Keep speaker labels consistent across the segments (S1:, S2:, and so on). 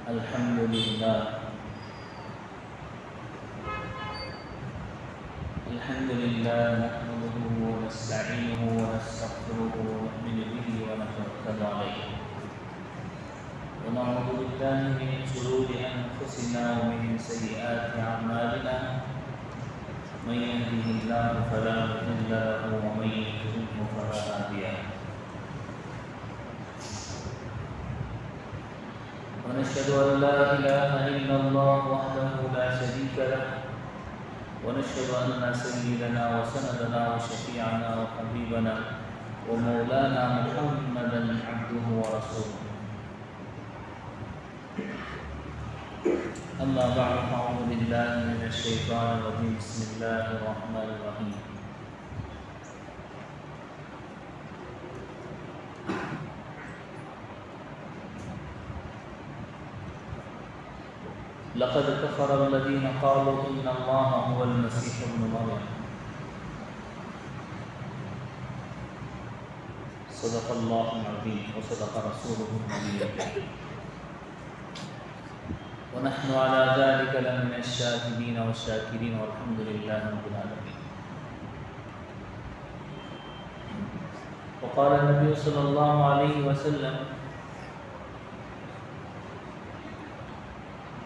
S1: الحمد لله نحمده ونستعينه ونستغفره ونؤمن به ونتوكل عليه ونعوذ بالله من شرور أنفسنا ومن سيئات أعمالنا من يهده الله فلا مضل له ومن يضلل فلا هادي له ونشهد أن لا إله إلا الله وحده لا شريك له ونشهد أن سيدنا وسندنا وشفيعنا وحبيبنا ومولانا محمدا عبده ورسوله. أما بعد فأعوذ بالله من الشيطان الرجيم. بسم الله الرحمن الرحيم. لقد كفر الذين قالوا إن الله هو المسيح ابن مريم. صدق الله العظيم وصدق رسوله النبي الكريم ونحن على ذلك لمن الشاهدين والشاكرين والحمد لله رب العالمين. وقال النبي صلى الله عليه وسلم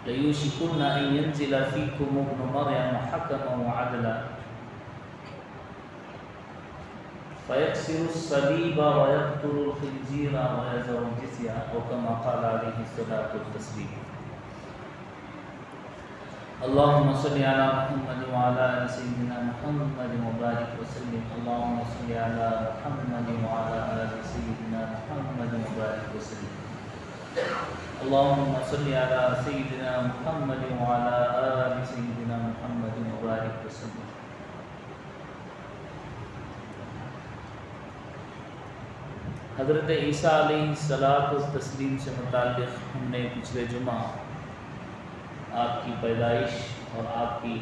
S1: ليوشكن أن ينزل فيكم ابن مريم حكما وعدلا فيكسر الصليب ويقتل الخنزير ويزرع الجزية أو كما قال عليه الصلاة والتسليم. اللهم صل على محمد وعلى آل سيدنا محمد وبارك وسلم. اللهم صل على محمد وعلى آل سيدنا محمد وبارك وسلم. اللهم صل على سيدنا محمد وعلى آل سيدنا محمد وبارك وسلم. حضرت عیسیٰ علیہ الصلاۃ والتسلیم سے متعلق ہم نے پچھلے جمعہ آپ کی پیدائش اور آپ کی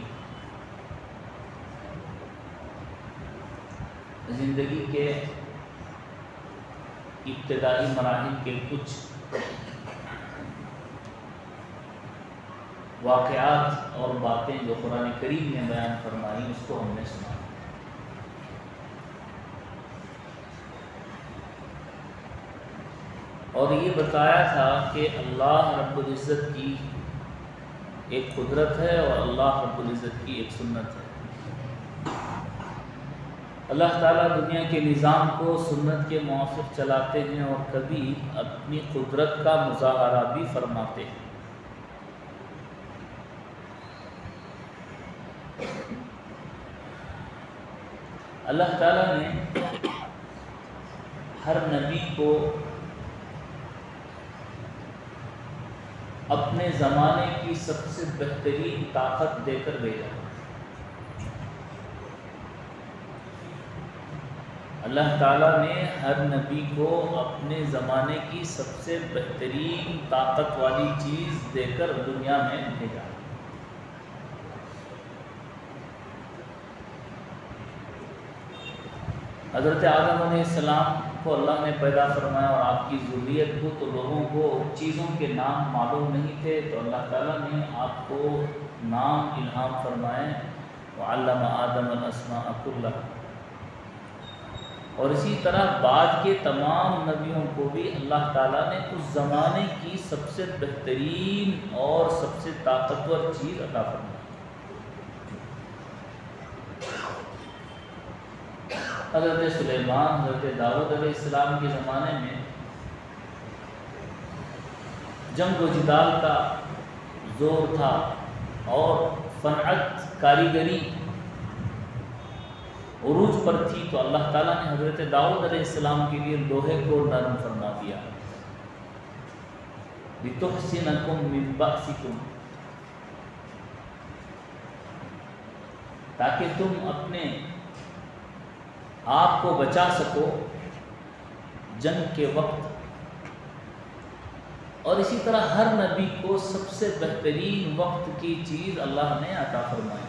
S1: زندگی کے ابتدائی مراحل کے کچھ واقعات اور باتیں جو قرآن کریم نے بیان فرمائی اس کو ہم نے سنا. اور یہ بتایا تھا کہ اللہ رب العزت کی ایک قدرت ہے اور اللہ رب العزت کی ایک سنت ہے. اللہ تعالیٰ دنیا کے نظام کو سنت کے موافق چلاتے ہیں اور کبھی اپنی قدرت کا مظاہرہ بھی فرماتے ہیں. اللہ تعالیٰ نے ہر نبی کو اپنے زمانے کی سب سے بہترین طاقت دے کر بھیجا. اللہ تعالیٰ نے ہر نبی کو اپنے زمانے کی سب سے بہترین طاقت والی چیز دے کر دنیا میں بھیجا. حضرت آدم علیہ السلام کو اللہ نے پیدا فرمایا اور آپ کی ذریت کو، تو لوگوں کو چیزوں کے نام معلوم نہیں تھے، تو اللہ تعالیٰ نے آپ کو نام الہام فرمائے. وعلم آدم الاسماء کلها. اور اسی طرح بعد کے تمام نبیوں کو بھی اللہ تعالیٰ نے اس زمانے کی سب سے بہترین اور سب سے طاقتور چیز عطا فرمائی. حضرت سلیمان، حضرت داؤد علیہ السلام کے زمانے میں جنگ و جدال کا زور تھا اور صنعت کاریگری عروج پر تھی، تو اللہ تعالیٰ نے حضرت داؤد علیہ السلام کے لیے لوہے کو نرم فرما دیا. لِتُحْسِنَكُم مِّن بَأْسِكُم. تاکہ تم اپنے آپ کو بچا سکو جنگ کے وقت. اور اسی طرح ہر نبی کو سب سے بہترین وقت کی چیز اللہ نے عطا فرمائی.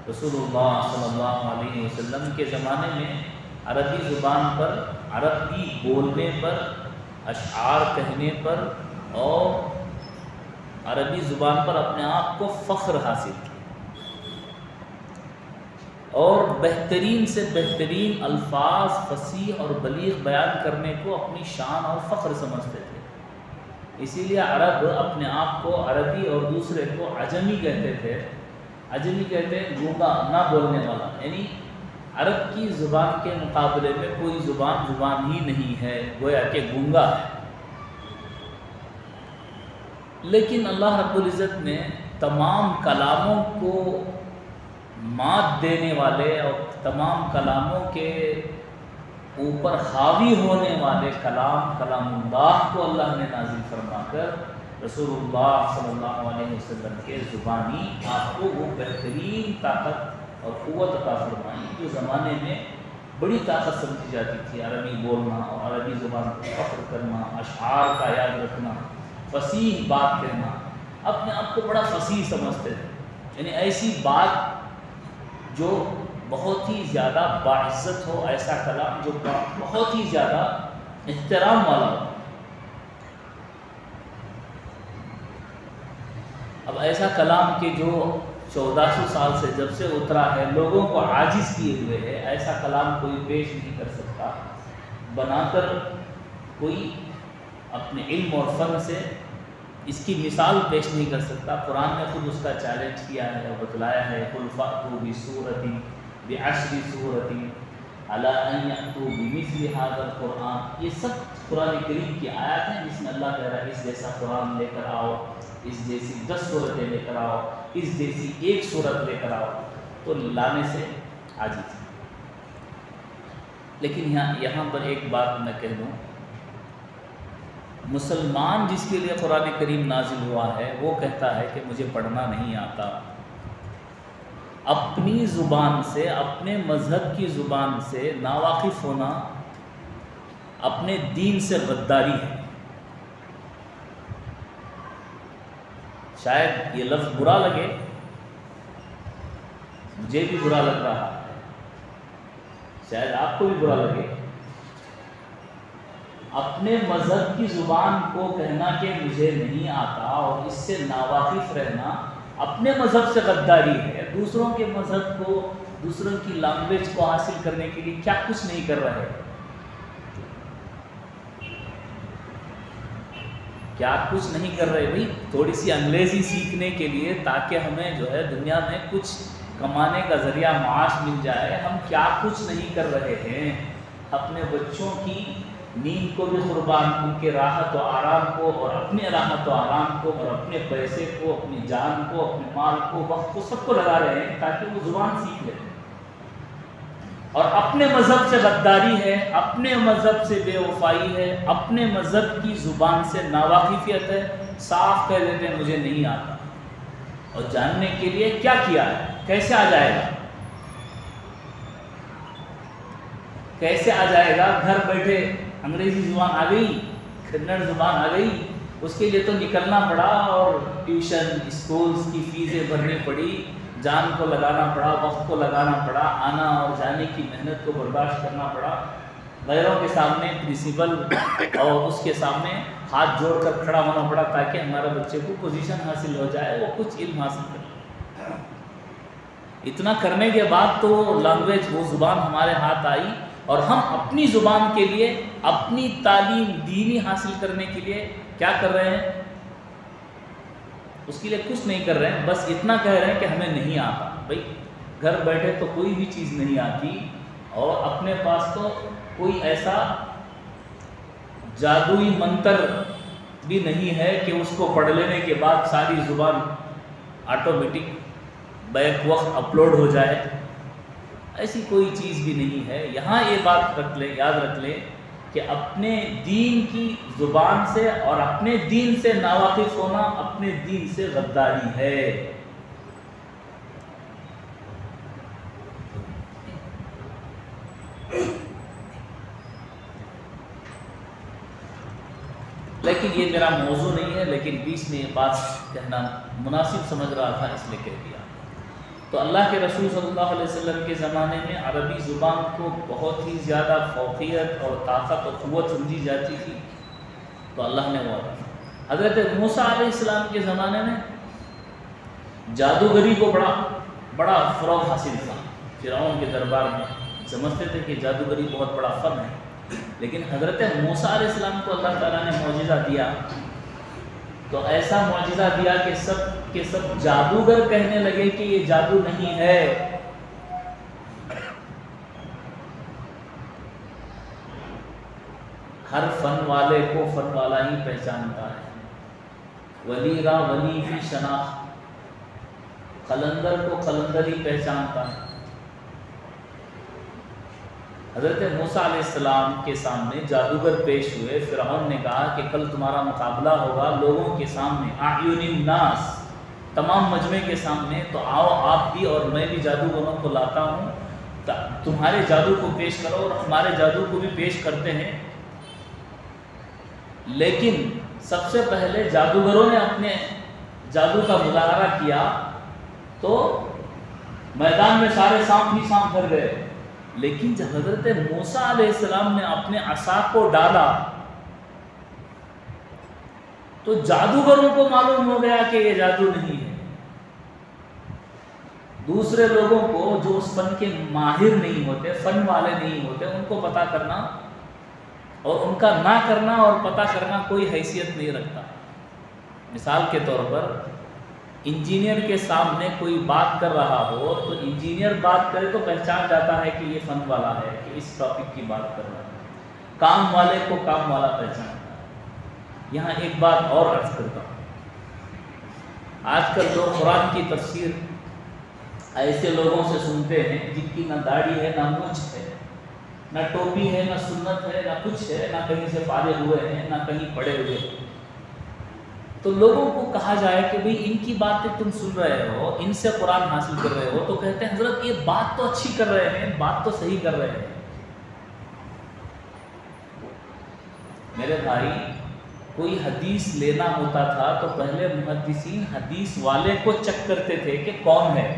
S1: رسول اللہ صلی اللہ علیہ وسلم کے زمانے میں عربی زبان پر، عربی بولنے پر، اشعار کہنے پر اور عربی زبان پر اپنے آپ کو فخر حاصل کیا، اور بہترین سے بہترین الفاظ فصیح اور بلیغ بیان کرنے کو اپنی شان اور فخر سمجھتے تھے۔ اسی لیے عرب اپنے آپ کو عربی اور دوسرے کو عجمی کہتے تھے۔ عجمی کہتے ہیں گونگا، نہ بولنے والا، یعنی عرب کی زبان کے مقابلے میں کوئی زبان ہی نہیں ہے، گویا کہ گونگا ہے۔ لیکن اللہ رب العزت نے تمام کلاموں کو مات دینے والے اور تمام کلاموں کے اوپر حاوی ہونے والے کلام اللہ کو اللہ نے نازل فرما کر رسول اللہ صلی اللہ علیہ وسلم کے زبانی آپ کو وہ بہترین طاقت اور قوت عطا فرمائی جو زمانے میں بڑی طاقت سمجھی جاتی تھی۔ عربی بولنا اور عربی زبان کو فخر کرنا، اشعار کا یاد رکھنا، فصیح بات کہنا، اپنے آپ کو بڑا فصیح سمجھتے تھے، یعنی ایسی بات جو بہت ہی زیادہ باعزت ہو، ایسا کلام جو بہت ہی زیادہ احترام والا ہو۔ اب ایسا کلام کہ جو 1400 سال سے جب سے اترا ہے لوگوں کو عاجز کیے ہوئے ہے، ایسا کلام کوئی پیش نہیں کر سکتا بنا کر، کوئی اپنے علم اور فن سے اس کی مثال پیش نہیں کر سکتا۔ قرآن نے خود اس کا چیلنج کیا ہے اور بتلایا ہے، قُلْ فَأْتُوا بِسُورَةٍ بِعَشْرِ سُورَةٍ عَلَىٰ أَن يَأْتُوا بِمِثْلِ هَٰذَا الْقُرْآنِ۔ یہ سب قرآن کریم کی آیات ہیں جس میں اللہ کہہ رہا ہے اس جیسا قرآن لے کر آؤ، اس جیسی 10 سورتیں لے کر آؤ، اس جیسی ایک سورت لے کر آؤ، تو لانے سے عاجز ہے۔ لیکن یہاں پر ایک بات میں کہہ دوں، مسلمان جس کے لیے قرآن کریم نازل ہوا ہے وہ کہتا ہے کہ مجھے پڑھنا نہیں آتا، اپنی زبان سے، اپنے مذہب کی زبان سے ناواقف ہونا اپنے دین سے غداری ہے۔ شاید یہ لفظ برا لگے، مجھے بھی برا لگ رہا ہے، شاید آپ کو بھی برا لگے۔ اپنے مذہب کی زبان کو کہنا کہ مجھے نہیں آتا اور اس سے ناواقف رہنا اپنے مذہب سے غداری ہے۔ دوسروں کے مذہب کو، دوسروں کی لینگویج کو حاصل کرنے کے لیے کیا کچھ نہیں کر رہے، کیا کچھ نہیں کر رہے بھائی، تھوڑی سی انگریزی سیکھنے کے لیے تاکہ ہمیں جو ہے دنیا میں کچھ کمانے کا ذریعہ معاش مل جائے، ہم کیا کچھ نہیں کر رہے ہیں۔ اپنے بچوں کی نیند کو بھی قربان، ان کے راحت و آرام کو اور اپنے راحت و آرام کو اور اپنے پیسے کو، اپنی جان کو، اپنے مال کو، وقت کو، سب کو لگا رہے ہیں تاکہ وہ زبان سیکھ لیں۔ اور اپنے مذہب سے غداری ہے، اپنے مذہب سے بے وفائی ہے، اپنے مذہب کی زبان سے ناواقفیت ہے، صاف کہہ دیتے ہیں مجھے نہیں آتا۔ اور جاننے کے لیے کیا کیا ہے، کیسے آ جائے گا، کیسے آ جائے گا؟ گھر بیٹھے انگریزی زبان آ گئی، کنڑ زبان آ گئی، اس کے لیے تو نکلنا پڑا اور ٹیوشن، اسکولز کی فیسیں بھرنی پڑی، جان کو لگانا پڑا، وقت کو لگانا پڑا، آنا اور جانے کی محنت کو برداشت کرنا پڑا، غیروں کے سامنے پرنسپل اور اس کے سامنے ہاتھ جوڑ کر کھڑا ہونا پڑا تاکہ ہمارے بچے کو پوزیشن حاصل ہو جائے، وہ کچھ علم حاصل کرے۔ اتنا کرنے کے بعد تو لینگویج، وہ زبان ہمارے ہاتھ آئی اور ہم اپنی زبان کے لیے، اپنی تعلیم دینی حاصل کرنے کے لیے کیا کر رہے ہیں؟ اس کے لیے کچھ نہیں کر رہے ہیں، بس اتنا کہہ رہے ہیں کہ ہمیں نہیں آتا۔ بھائی گھر بیٹھے تو کوئی بھی چیز نہیں آتی، اور اپنے پاس تو کوئی ایسا جادوئی منتر بھی نہیں ہے کہ اس کو پڑھ لینے کے بعد ساری زبان آٹومیٹک بیک وقت اپلوڈ ہو جائے، ایسی کوئی چیز بھی نہیں ہے۔ یہاں یہ بات رکھ لیں، یاد رکھ لیں کہ اپنے دین کی زبان سے اور اپنے دین سے ناواقف ہونا اپنے دین سے غداری ہے۔ لیکن یہ میرا موضوع نہیں ہے، لیکن بیچ میں یہ بات کہنا مناسب سمجھ رہا تھا، اس لیے کہہ دیا۔ تو اللہ کے رسول صلی اللہ علیہ وسلم کے زمانے میں عربی زبان کو بہت ہی زیادہ فوقیت اور طاقت اور قوت سمجھی جاتی تھی، تو اللہ نے وہ حضرت موسیٰ علیہ السلام کے زمانے میں جادوگری کو بڑا فروغ حاصل تھا. فرعون کے دربار میں سمجھتے تھے کہ جادوگری بہت بڑا فن ہے. لیکن حضرت موسیٰ علیہ السلام کو اللہ تعالیٰ نے معجزہ دیا تو ایسا معجزہ دیا کہ سب کے سب جادوگر کہنے لگے کہ یہ جادو نہیں ہے. ہر فن والے کو فن والا ہی پہچانتا ہے. ولی را ولی کی شناخت، قلندر کو قلندر ہی پہچانتا ہے. حضرت موسیٰ علیہ السلام کے سامنے جادوگر پیش ہوئے. فرعون نے کہا کہ کل تمہارا مقابلہ ہوگا لوگوں کے سامنے، اعین الناس، تمام مجمع کے سامنے. تو آؤ آپ بھی اور میں بھی جادوگروں کو لاتا ہوں، تمہارے جادو کو پیش کرو اور ہمارے جادو کو بھی پیش کرتے ہیں. لیکن سب سے پہلے جادوگروں نے اپنے جادو کا مظاہرہ کیا تو میدان میں سارے سانپ ہی سانپ بھر گئے. لیکن جب حضرت موسیٰ علیہ السلام نے اپنے عصا کو ڈالا تو جادوگروں کو معلوم ہو گیا کہ یہ جادو نہیں ہے. دوسرے لوگوں کو جو اس فن کے ماہر نہیں ہوتے، فن والے نہیں ہوتے، ان کو پتہ کرنا اور ان کا نہ کرنا اور پتہ کرنا کوئی حیثیت نہیں رکھتا. مثال کے طور پر انجینئر کے سامنے کوئی بات کر رہا ہو تو انجینئر بات کرے تو پہچان جاتا ہے کہ یہ فن والا ہے، کہ اس ٹاپک کی بات کر رہا ہے. کام والے کو کام والا پہچانتا ہے. یہاں ایک بات اور عرض کرتا ہوں. آج کل لوگ قرآن کی تفسیر ایسے لوگوں سے سنتے ہیں جن کی نہ داڑھی ہے نہ مونچھ ہے، نہ ٹوپی ہے نہ سنت ہے نہ کچھ ہے، نہ کہیں سے فارغ ہوئے ہیں نہ کہیں پڑھے ہوئے ہیں. تو لوگوں کو کہا جائے کہ بھئی ان کی باتیں تم سن رہے ہو، ان سے قرآن حاصل کر رہے ہو، تو کہتے ہیں حضرت یہ بات تو اچھی کر رہے ہیں، بات تو صحیح کر رہے ہیں. میرے بھائی، کوئی حدیث لینا ہوتا تھا تو پہلے محدثین حدیث والے کو چیک کرتے تھے کہ کون ہے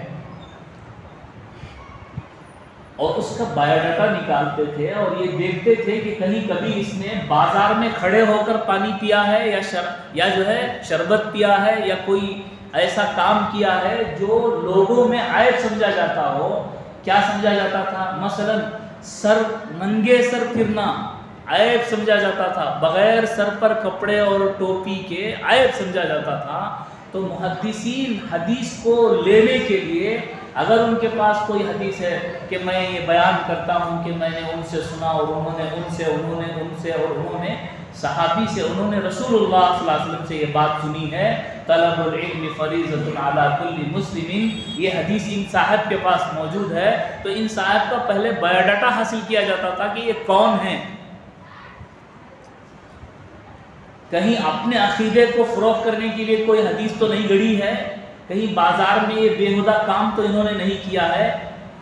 S1: اور اس کا بایو ڈاٹا نکالتے تھے اور یہ دیکھتے تھے کہ کہیں کبھی اس نے بازار میں کھڑے ہو کر پانی پیا ہے یا جو ہے شربت پیا ہے یا کوئی ایسا کام کیا ہے جو لوگوں میں عیب سمجھا جاتا ہو. کیا سمجھا جاتا تھا؟ مثلا ننگے سر پھرنا عیب سمجھا جاتا تھا، بغیر سر پر کپڑے اور ٹوپی کے عیب سمجھا جاتا تھا. تو محدثین حدیث کو لینے کے لیے اگر ان کے پاس کوئی حدیث ہے کہ میں یہ بیان کرتا ہوں کہ میں نے ان سے سنا اور انہوں نے ان سے اور انہوں نے صحابی سے، انہوں نے رسول اللہ صلی اللہ علیہ وسلم سے یہ بات سنی ہے، طلب العلم فریضۃ علی کل مسلم، یہ حدیث ان صاحب کے پاس موجود ہے، تو ان صاحب کا پہلے بایو ڈاٹا حاصل کیا جاتا تھا کہ یہ کون ہیں. کہیں اپنے عقیدے کو فروغ کرنے کے لیے کوئی حدیث تو نہیں گڑی ہے، کہیں بازار میں یہ بےہودہ کام تو انہوں نے نہیں کیا ہے.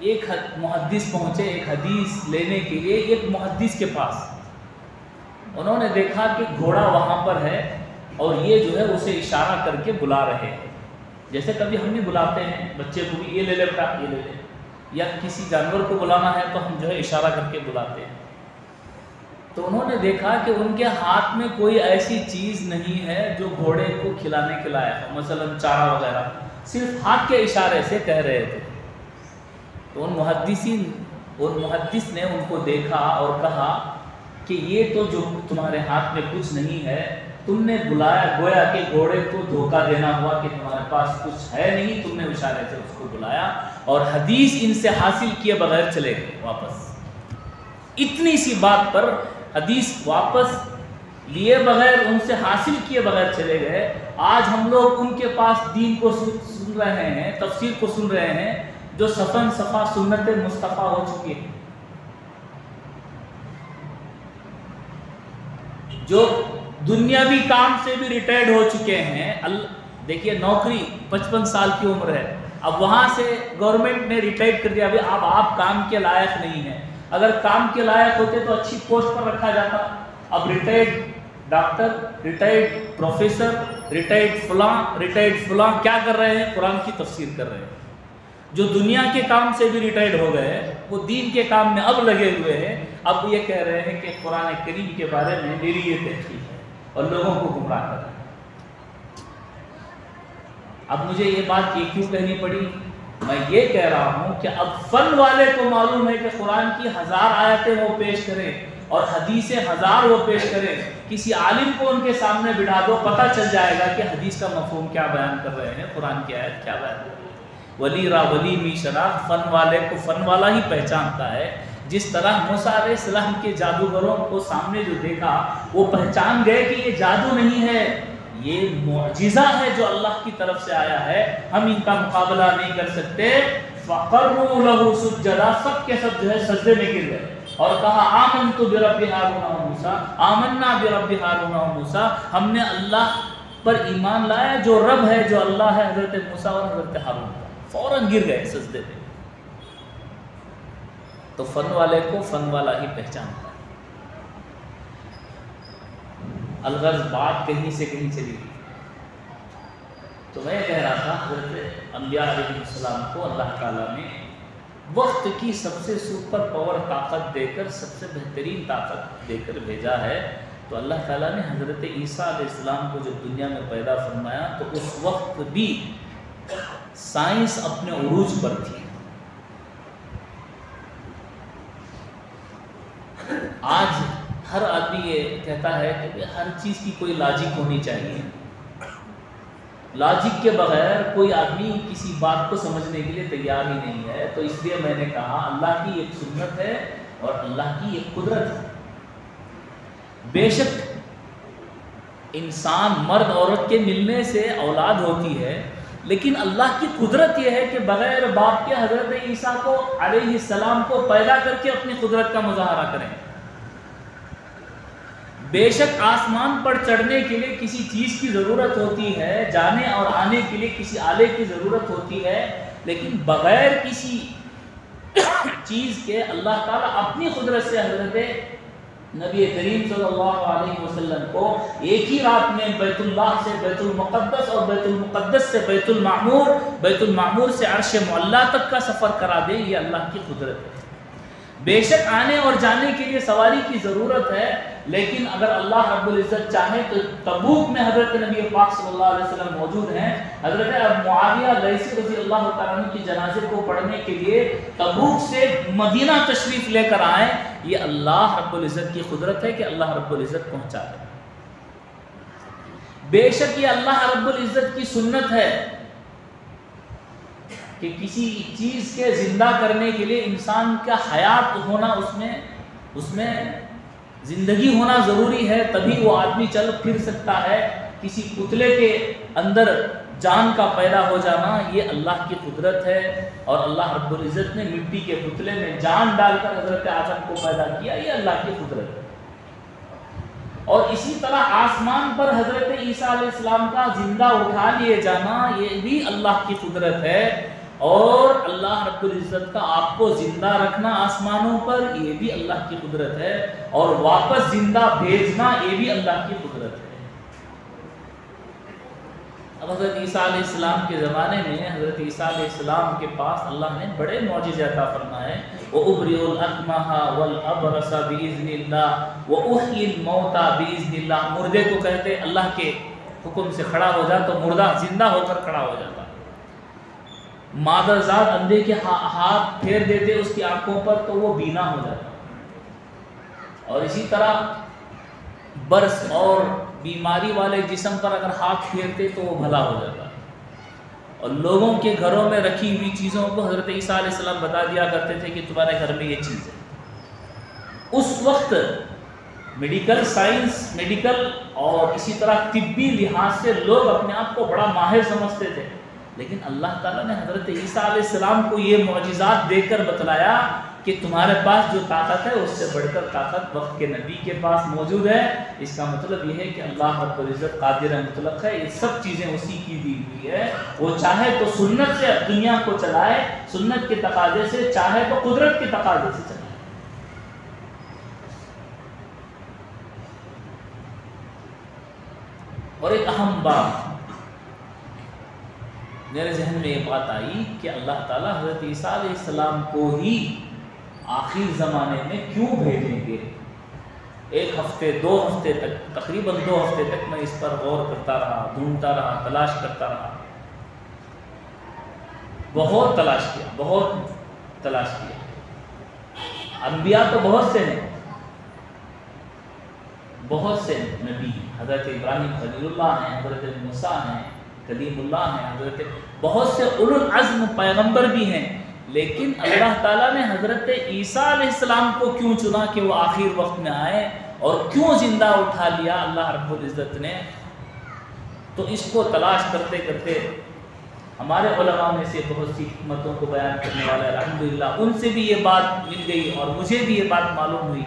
S1: ایک محدث پہنچے ایک حدیث لینے کے لیے ایک محدث کے پاس، انہوں نے دیکھا کہ گھوڑا وہاں پر ہے اور یہ جو ہے اسے اشارہ کر کے بلا رہے ہیں، جیسے کبھی ہم بھی بلاتے ہیں بچے کو بھی، یہ لے لے بیٹا یہ لے لے، یا کسی جانور کو بلانا ہے تو ہم جو ہے اشارہ کر کے بلاتے ہیں. تو انہوں نے دیکھا کہ ان کے ہاتھ میں کوئی ایسی چیز نہیں ہے جو گھوڑے کو کھلانے کے لائق ہے، مثلا چارہ وغیرہ، صرف ہاتھ کے اشارے سے کہہ رہے تھے. تو ان محدث نے ان کو دیکھا اور کہا کہ یہ تو جو تمہارے ہاتھ میں کچھ نہیں ہے، تم نے بلایا گویا کہ گھوڑے کو دھوکہ دینا ہوا کہ تمہارے پاس کچھ ہے نہیں، تم نے اشارے سے اس کو بلایا اور حدیث ان سے حاصل کیے بغیر چلے گئے واپس. اتنی سی بات پر حدیث واپس لیے بغیر، ان سے حاصل کیے بغیر چلے گئے. آج ہم لوگ ان کے پاس دین کو سن رہے ہیں، تفسیر کو سن رہے ہیں جو صفاً صفا سنت مصطفیٰ ہو چکی ہے، جو دنیاوی کام سے بھی ریٹائرڈ ہو چکے ہیں. دیکھیے نوکری 55 سال کی عمر ہے، اب وہاں سے گورنمنٹ نے ریٹائر کر دیا، ابھی اب آپ کام کے لائق نہیں ہیں. اگر کام کے لائق ہوتے تو اچھی پوسٹ پر رکھا جاتا. اب retired doctor, retired professor, retired فلاں کیا کر رہے ہیں؟ قرآن کی تفسیر کر رہے ہیں. جو دنیا کے کام سے بھی ریٹائرڈ ہو گئے وہ دین کے کام میں اب لگے ہوئے ہیں. اب یہ کہہ رہے ہیں کہ قرآن کریم کے بارے میں میری یہ تحقیق ہے اور لوگوں کو گمراہ کر رہے ہیں. اب مجھے یہ بات یہ کیوں کہنی پڑی؟ میں یہ کہہ رہا ہوں کہ اب فن والے کو معلوم ہے کہ قرآن کی 1000 آیتیں وہ پیش کریں اور حدیثیں 1000 وہ پیش کریں، کسی عالم کو ان کے سامنے بٹھا دو، پتہ چل جائے گا کہ حدیث کا مفہوم کیا بیان کر رہے ہیں، قرآن کی آیت کیا بیان کر رہے ہیں۔ ولی را ولی می شناخت، فن والے کو فن والا ہی پہچانتا ہے۔ جس طرح موسیٰ علیہ السلام کے جادوگروں کو سامنے جو دیکھا وہ پہچان گئے کہ یہ جادو نہیں ہے، یہ معجزہ ہے جو اللہ کی طرف سے آیا ہے، ہم ان کا مقابلہ نہیں کر سکتے۔ فَقَرُّوا لَهُ سُجَّدًا، سب کے سب جو ہے سجدے میں گر گئے اور کہا آمنت برب ہارون و موسیٰ، آمنا برب ہارون و موسیٰ، ہم نے اللہ پر ایمان لایا جو رب ہے، جو اللہ ہے حضرت موسیٰ اور حضرت ہارون کا۔ فوراً گر گئے سجدے میں۔ تو فن والے کو فن والا ہی پہچانتا ہے۔ الغرض بات کہیں سے کہیں چلی گئی۔ تو میں کہہ رہا تھا حضرت انبیاء علیہ السلام کو اللہ تعالیٰ نے وقت کی سب سے سپر پاور طاقت دے کر، سب سے بہترین طاقت دے کر بھیجا ہے۔ تو اللہ تعالیٰ نے حضرت عیسیٰ علیہ السلام کو جب دنیا میں پیدا فرمایا تو اس وقت بھی سائنس اپنے عروج پر تھی۔ آج ہر آدمی یہ کہتا ہے کہ ہر چیز کی کوئی لاجک ہونی چاہیے، لاجک کے بغیر کوئی آدمی کسی بات کو سمجھنے کے لیے تیار ہی نہیں ہے۔ تو اس لیے میں نے کہا اللہ کی ایک سنت ہے اور اللہ کی ایک قدرت ہے۔ بے شک انسان مرد عورت کے ملنے سے اولاد ہوتی ہے، لیکن اللہ کی قدرت یہ ہے کہ بغیر باپ کے حضرت عیسیٰ کو علیہ السلام کو پیدا کر کے اپنی قدرت کا مظاہرہ کریں۔ بے شک آسمان پر چڑھنے کے لیے کسی چیز کی ضرورت ہوتی ہے، جانے اور آنے کے لیے کسی آلے کی ضرورت ہوتی ہے، لیکن بغیر کسی چیز کے اللہ تعالیٰ اپنی قدرت سے حضرت نبی کریم صلی اللہ علیہ وسلم کو ایک ہی رات میں بیت اللہ سے بیت المقدس اور بیت المقدس سے بیت المعمور، بیت المعمور سے عرش معلیٰ تک کا سفر کرا دے، یہ اللہ کی قدرت ہے۔ بے شک آنے اور جانے کے لیے سواری کی ضرورت ہے، لیکن اگر اللہ رب العزت چاہے تو تبوک میں حضرت نبی پاک صلی اللہ علیہ وسلم موجود ہیں۔ حضرت معاویہ لیثی رضی اللہ تعالیٰ عنہ کی جنازے کو پڑھنے کے لیے تبوک سے مدینہ تشریف لے کر آئے، یہ اللہ رب العزت کی قدرت ہے کہ اللہ رب العزت پہنچا ہے۔ بے شک یہ اللہ رب العزت کی سنت ہے کہ کسی چیز کے زندہ کرنے کے لیے انسان کا حیات ہونا، اس میں زندگی ہونا ضروری ہے، تبھی وہ آدمی چل پھر سکتا ہے۔ کسی پتلے کے اندر جان کا پیدا ہو جانا یہ اللہ کی قدرت ہے، اور اللہ رب العزت نے مٹی کے پتلے میں جان ڈال کر حضرت آدم کو پیدا کیا، یہ اللہ کی قدرت ہے۔ اور اسی طرح آسمان پر حضرت عیسیٰ علیہ السلام کا زندہ اٹھا لیے جانا یہ بھی اللہ کی قدرت ہے، اور اللہ رب العزت کا آپ کو زندہ رکھنا آسمانوں پر یہ بھی اللہ کی قدرت ہے، اور واپس زندہ بھیجنا یہ بھی اللہ کی قدرت ہے۔ اب حضرت عیسیٰ علیہ السلام کے زمانے میں حضرت عیسیٰ علیہ السلام کے پاس اللہ نے بڑے معجزے عطا فرمائے۔ وَأُبْرِئُ الْأَكْمَحَ وَالْأَبْرَصَ بِإِذْنِ اللَّهِ وَأُحْيِي الْمَوْتَى بِإِذْنِ اللَّهِ۔ مردے کو کہتے اللہ کے حکم سے کھڑا ہو جا تو مردہ زندہ ہو کر کھڑا ہو جاتا۔ مادرزاد اندھے کے ہاتھ پھیر دیتے اس کی آنکھوں پر تو وہ بینا ہو جاتا، اور اسی طرح برس اور بیماری والے جسم پر اگر ہاتھ پھیرتے تو وہ بھلا ہو جاتا، اور لوگوں کے گھروں میں رکھی ہوئی چیزوں کو حضرت عیسیٰ علیہ السلام بتا دیا کرتے تھے کہ تمہارے گھر میں یہ چیز ہے۔ اس وقت میڈیکل سائنس، میڈیکل اور اسی طرح طبی لحاظ سے لوگ اپنے آپ کو بڑا ماہر سمجھتے تھے، لیکن اللہ تعالیٰ نے حضرت عیسیٰ علیہ السلام کو یہ معجزات دے کر بتلایا کہ تمہارے پاس جو طاقت ہے اس سے بڑھ کر طاقت وقت کے نبی کے پاس موجود ہے۔ اس کا مطلب یہ ہے کہ اللہ رب العزت قادر مطلق ہے، یہ سب چیزیں اسی کی دی ہوئی ہے۔ وہ چاہے تو سنت سے دنیا کو چلائے، سنت کے تقاضے سے، چاہے تو قدرت کے تقاضے سے چلائے۔ اور ایک اہم بات میرے ذہن میں یہ بات آئی کہ اللہ تعالیٰ حضرت عیسیٰ علیہ السلام کو ہی آخر زمانے میں کیوں بھیجیں گے؟ ایک ہفتے 2 ہفتے تک، تقریباً 2 ہفتے تک میں اس پر غور کرتا رہا، ڈھونڈتا رہا، تلاش کرتا رہا۔ بہت تلاش کیا، بہت تلاش کیا۔ انبیاء تو بہت سے ہیں، بہت سے نبی ہیں، حضرت ابراہیم خلیل اللہ ہیں، حضرت موسیٰ ہیں، کلیم اللہ ہیں، حضرت بہت سے اولو العزم پیغمبر بھی ہیں، لیکن اللہ تعالیٰ نے حضرت عیسیٰ علیہ السلام کو کیوں چنا کہ وہ آخر وقت میں آئے، اور کیوں زندہ اٹھا لیا اللہ رب العزت نے؟ تو اس کو تلاش کرتے کرتے ہمارے علماء میں سے بہت سی حکمتوں کو بیان کرنے والے الحمدللہ ان سے بھی یہ بات مل گئی، اور مجھے بھی یہ بات معلوم ہوئی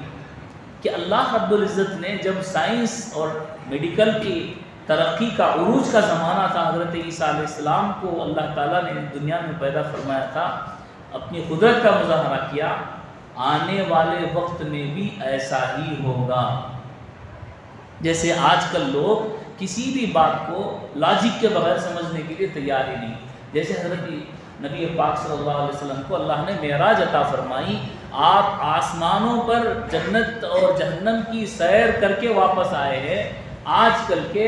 S1: کہ اللہ رب العزت نے جب سائنس اور میڈیکل کی ترقی کا عروج کا زمانہ تھا، حضرت عیسیٰ علیہ السلام کو اللہ تعالیٰ نے دنیا میں پیدا فرمایا تھا، اپنی قدرت کا مظاہرہ کیا، آنے والے وقت میں بھی ایسا ہی ہوگا۔ جیسے آج کل لوگ کسی بھی بات کو لاجک کے بغیر سمجھنے کے لیے تیار ہی نہیں، جیسے حضرت نبی پاک صلی اللہ علیہ وسلم کو اللہ نے معراج عطا فرمائی، آپ آسمانوں پر جنت اور جہنم کی سیر کر کے واپس آئے ہیں۔ آج کل کے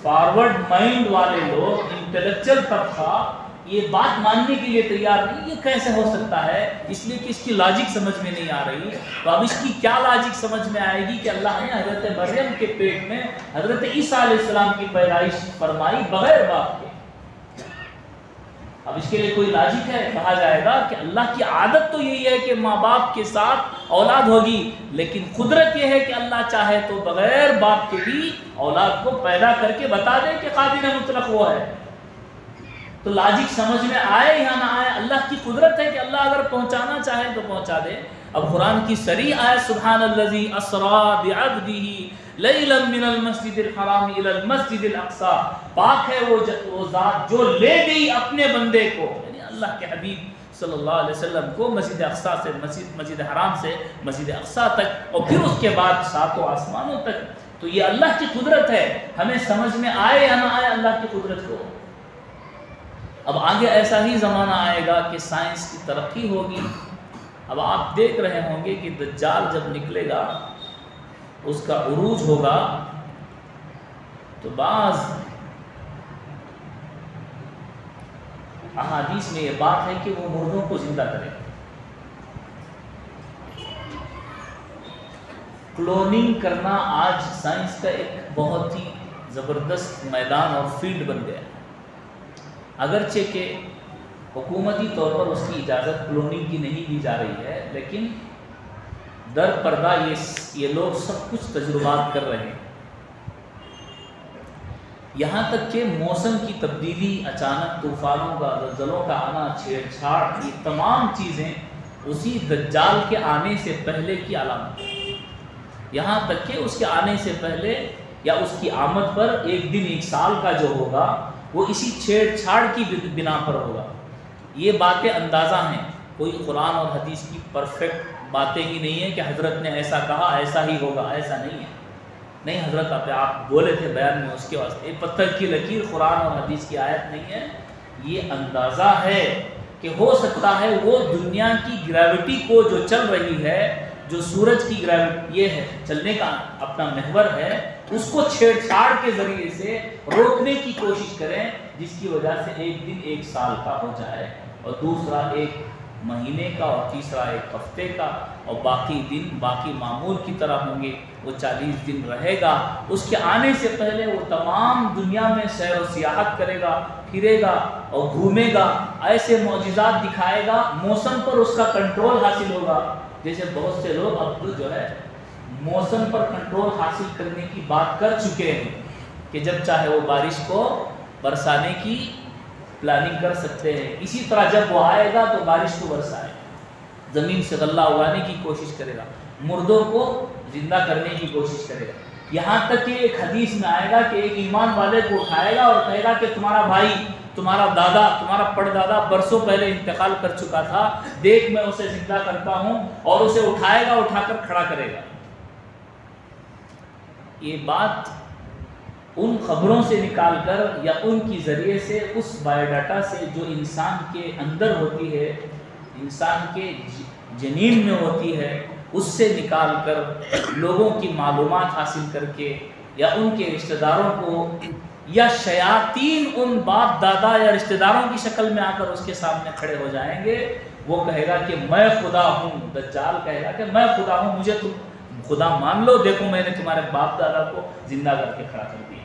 S1: فارورڈ مائنڈ والے لوگ، انٹلیکچل طبقہ، یہ بات ماننے کے لیے تیار نہیں، یہ کیسے ہو سکتا ہے؟ اس لیے کہ اس کی لاجک سمجھ میں نہیں آ رہی۔ تو اب اس کی کیا لاجک سمجھ میں آئے گی کہ اللہ نے حضرت مریم کے پیٹ میں حضرت عیسیٰ علیہ السلام کی پیدائش فرمائی بغیر باپ کے؟ اب اس کے لیے کوئی لاجک ہے؟ کہا جائے گا کہ اللہ کی عادت تو یہی ہے کہ ماں باپ کے ساتھ اولاد ہوگی، لیکن قدرت یہ ہے کہ اللہ چاہے تو بغیر باپ کے بھی اولاد کو پیدا کر کے بتا دے کہ قادر مطلق وہ ہے۔ تو لاجک سمجھ میں آئے یا نہ آئے، اللہ کی قدرت ہے کہ اللہ اگر پہنچانا چاہے تو پہنچا دے۔ اب قرآن کی صریح آیت سبحان الذی اسری بعبدہ لیلا من المسجد الحرام الی المسجد الاقصی، پاک ہے وہ ذات جو لے گئی اپنے بندے کو، یعنی اللہ کے حبیب صلی اللہ علیہ وسلم کو مسجد اقصی سے مسجد حرام سے مسجد اقصی تک، اور پھر اس کے بعد ساتوں آسمانوں تک۔ تو یہ اللہ کی قدرت ہے، ہمیں سمجھ میں آئے یا نہ آئے اللہ کی قدرت کو۔ اب آگے ایسا ہی زمانہ آئے گا کہ سائنس کی ترقی ہوگی۔ اب آپ دیکھ رہے ہوں گے کہ دجال جب نکلے گا، اس کا عروج ہوگا، تو بعض احادیث میں یہ بات ہے کہ وہ مردوں کو زندہ کرے گا۔ کلوننگ کرنا آج سائنس کا ایک بہت ہی زبردست میدان اور فیلڈ بن گیا ہے، اگرچہ کہ حکومتی طور پر اس کی اجازت کلوننگ کی نہیں دی جا رہی ہے، لیکن در پردہ یہ لوگ سب کچھ تجربات کر رہے ہیں۔ یہاں تک کہ موسم کی تبدیلی، اچانک طوفانوں کا، زلزلوں کا آنا، چھیڑ چھاڑ، یہ تمام چیزیں اسی دجال کے آنے سے پہلے کی علامت ہے۔ یہاں تک کہ اس کے آنے سے پہلے یا اس کی آمد پر ایک دن ایک سال کا جو ہوگا وہ اسی چھیڑ چھاڑ کی بنا پر ہوگا۔ یہ باتیں اندازہ ہیں، کوئی قرآن اور حدیث کی پرفیکٹ باتیں ہی نہیں ہیں کہ حضرت نے ایسا کہا ایسا ہی ہوگا، ایسا نہیں ہے۔ نہیں، حضرت آپ بولے تھے بیان میں، اس کے واسطے پتھر کی لکیر قرآن اور حدیث کی آیت نہیں ہے، یہ اندازہ ہے کہ ہو سکتا ہے وہ دنیا کی گریوٹی کو جو چل رہی ہے، جو سورج کی گریوٹی یہ ہے چلنے کا اپنا محور ہے، اس کو چھیڑ چھاڑ کے ذریعے سے روکنے کی کوشش کریں، جس کی وجہ سے ایک دن ایک سال کا ہو جائے، اور دوسرا ایک مہینے کا، اور تیسرا ایک ہفتے کا، اور باقی دن باقی معمول کی طرح ہوں گے۔ وہ 40 دن رہے گا، اس کے آنے سے پہلے وہ تمام دنیا میں سیر و سیاحت کرے گا، پھرے گا اور گھومے گا، ایسے معجزات دکھائے گا، موسم پر اس کا کنٹرول حاصل ہوگا۔ جیسے بہت سے لوگ اب جو ہے موسم پر کنٹرول حاصل کرنے کی بات کر چکے ہیں کہ جب چاہے وہ بارش کو برسانے کی پلاننگ کر سکتے ہیں، اسی طرح جب وہ آئے گا تو بارش کو برسائے، زمین سے غلہ اگانے کی کوشش کرے گا، مردوں کو زندہ کرنے کی کوشش کرے گا۔ یہاں تک کہ ایک حدیث میں آئے گا کہ ایک ایمان والے کو اٹھائے گا اور کہے گا کہ تمہارا بھائی، تمہارا دادا، تمہارا پردادا برسوں پہلے انتقال کر چکا تھا، دیکھ میں اسے زندہ کرتا ہوں، اور اسے اٹھائے گا، اٹھا کر کھڑا کرے گا۔ یہ بات ان خبروں سے نکال کر یا ان کی ذریعے سے، اس بایو ڈاٹا سے جو انسان کے اندر ہوتی ہے، انسان کے جنین میں ہوتی ہے، اس سے نکال کر لوگوں کی معلومات حاصل کر کے یا ان کے رشتہ داروں کو یا شیاطین ان باپ دادا یا رشتہ داروں کی شکل میں آ کر اس کے سامنے کھڑے ہو جائیں گے. وہ کہے گا کہ میں خدا ہوں. دجال کہے گا کہ میں خدا ہوں, مجھے تم خدا مان لو, دیکھو میں نے تمہارے باپ دادا کو زندہ کر کے کھڑا کر دیا.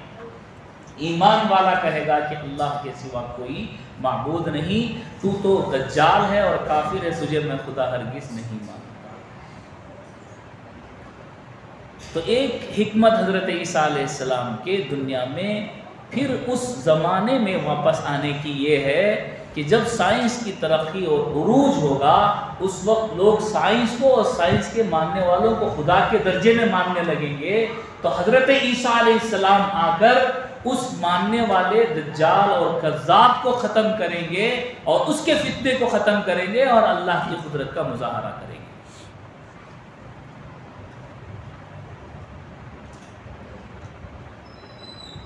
S1: ایمان والا کہے گا کہ اللہ کے سوا کوئی معبود نہیں, تو دجال ہے اور کافر ہے, تجھے میں خدا ہرگز نہیں مانتا. تو ایک حکمت حضرت عیسیٰ علیہ السلام کے دنیا میں پھر اس زمانے میں واپس آنے کی یہ ہے کہ جب سائنس کی ترقی اور عروج ہوگا, اس وقت لوگ سائنس کو اور سائنس کے ماننے والوں کو خدا کے درجے میں ماننے لگیں گے. تو حضرت عیسیٰ علیہ السلام آ کر اس ماننے والے دجال اور کذاب کو ختم کریں گے اور اس کے فتنے کو ختم کریں گے اور اللہ کی قدرت کا مظاہرہ کریں گے.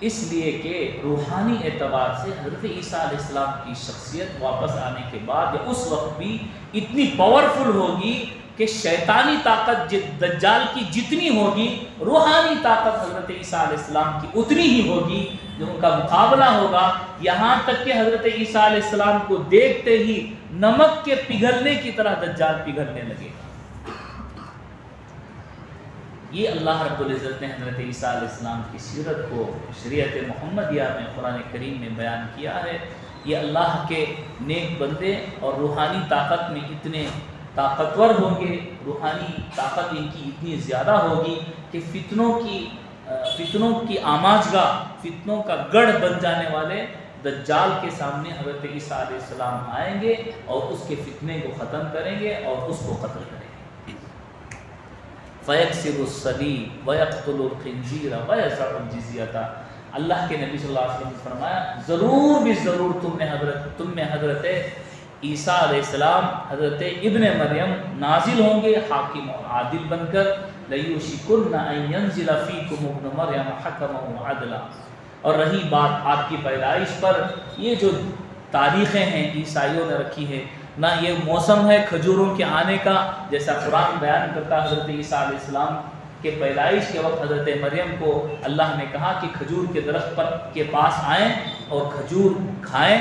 S1: اس لیے کہ روحانی اعتبار سے حضرت عیسیٰ علیہ السلام کی شخصیت واپس آنے کے بعد یا اس وقت بھی اتنی پاورفل ہوگی کہ شیطانی طاقت دجال کی جتنی ہوگی, روحانی طاقت حضرت عیسیٰ علیہ السلام کی اتنی ہی ہوگی. جو ان کا مقابلہ ہوگا, یہاں تک کہ حضرت عیسیٰ علیہ السلام کو دیکھتے ہی نمک کے پگھلنے کی طرح دجال پگھلنے لگے. یہ اللہ رب العزت نے حضرت عیسیٰ علیہ السلام کی سیرت کو شریعت محمدیہ میں قرآن کریم میں بیان کیا ہے. یہ اللہ کے نیک بندے اور روحانی طاقت میں اتنے طاقتور ہوں گے, روحانی طاقت ان کی اتنی زیادہ ہوگی کہ فتنوں کی آماجگاہ, فتنوں کا گڑھ بن جانے والے دجال کے سامنے حضرت عیسیٰ علیہ السلام آئیں گے اور اس کے فتنے کو ختم کریں گے اور اس کو قتل کریں گے. فَيَكْسِرُ الصَّلِيبَ وَيَقْتُلُ الْخِنْزِيرَ وَيَزْرَعُ الْجِزْيَةَ. اللہ کے نبی صلی اللہ علیہ وسلم نے فرمایا ضرور بھی ضرور تم میں حضرت عیسیٰ علیہ السلام, حضرت ابن مریم نازل ہوں گے حاکم اور عادل بن کر. لَيُوشِكُنَّ أَن يَنزِلَ فِيكُمُ ابْنُ مَرْيَمَ حَكَمًا وَعَدْلًا. اور رہی بات آپ کی پیدائش پر, یہ جو تاریخیں ہیں عیسائیوں نے رکھی ہے, نہ یہ موسم ہے کھجوروں کے آنے کا جیسا قرآن بیان کرتا. حضرت عیسیٰ علیہ السلام کے پیدائش کے وقت حضرت مریم کو اللہ نے کہا کہ کھجور کے درخت پر کے پاس آئیں اور کھجور کھائیں.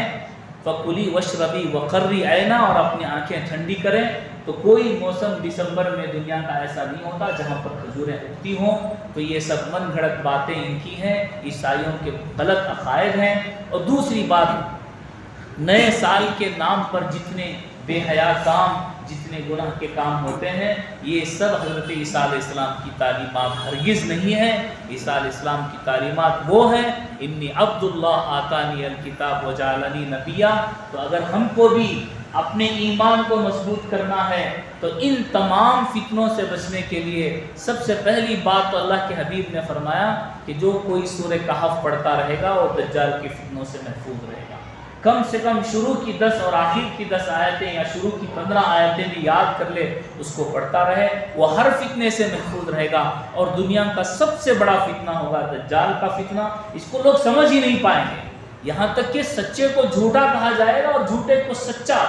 S1: فَكُلِي وَاشْرَبِي وَقَرِّي عَيْنًا, اور اپنی آنکھیں ٹھنڈی کریں. تو کوئی موسم دسمبر میں دنیا کا ایسا نہیں ہوتا جہاں پر کھجوریں اگتی ہوں. تو یہ سب من گھڑت باتیں ان کی ہیں, عیسائیوں کے غلط عقائد ہیں. اور دوسری بات, نئے سال کے نام پر جتنے بے حیا کام, جتنے گناہ کے کام ہوتے ہیں, یہ سب حضرت عیسیٰ علیہ السلام کی تعلیمات ہرگز نہیں ہیں. عیسیٰ علیہ السلام کی تعلیمات وہ ہیں انی عبد اللہ آتانی الکتاب وجعلنی نبیا. تو اگر ہم کو بھی اپنے ایمان کو مضبوط کرنا ہے تو ان تمام فتنوں سے بچنے کے لیے سب سے پہلی بات تو اللہ کے حبیب نے فرمایا کہ جو کوئی سورہ کہف پڑھتا رہے گا وہ دجال کی فتنوں سے محفوظ رہے گا. کم سے کم شروع کی 10 اور آخر کی 10 آیتیں یا شروع کی 15 آیتیں بھی یاد کر لے, اس کو پڑھتا رہے, وہ ہر فتنے سے محفوظ رہے گا. اور دنیا کا سب سے بڑا فتنہ ہوگا دجال کا فتنہ. اس کو لوگ سمجھ ہی نہیں پائیں گے, یہاں تک کہ سچے کو جھوٹا کہا جائے گا اور جھوٹے کو سچا.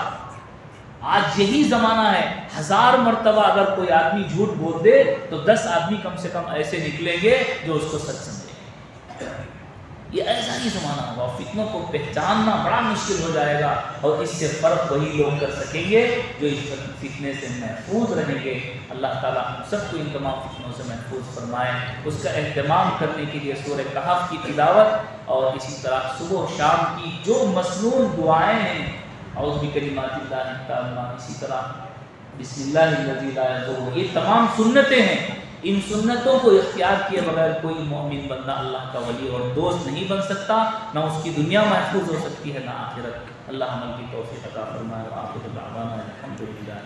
S1: آج یہی زمانہ ہے, 1000 مرتبہ اگر کوئی آدمی جھوٹ بول دے تو 10 آدمی کم سے کم ایسے نکلیں گے جو اس کو سچ سمجھیں. یہ ایسا ہی زمانہ ہوگا, فتنوں کو پہچاننا بڑا مشکل ہو جائے گا اور اس سے فرق وہی لوگ کر سکیں گے جو اس فتنے سے محفوظ رہیں گے. اللہ تعالیٰ ہم سب کو ان تمام فتنوں سے محفوظ فرمائے. اس کا اہتمام کرنے کے لیے سورہ کہف کی تلاوت اور اسی طرح صبح و شام کی جو مسنون دعائیں ہیں, اعوذ بکلمات اللہ التامات, اسی طرح بسم اللہ الذی لا یضر, یہ تمام سنتیں ہیں. ان سنتوں کو اختیار کیے بغیر کوئی مومن بندہ اللہ کا ولی اور دوست نہیں بن سکتا, نہ اس کی دنیا محفوظ ہو سکتی ہے نہ آخرت. اللہ عمل کی توفیق عطا فرمائے. وآخر دعوانا الحمد للہ.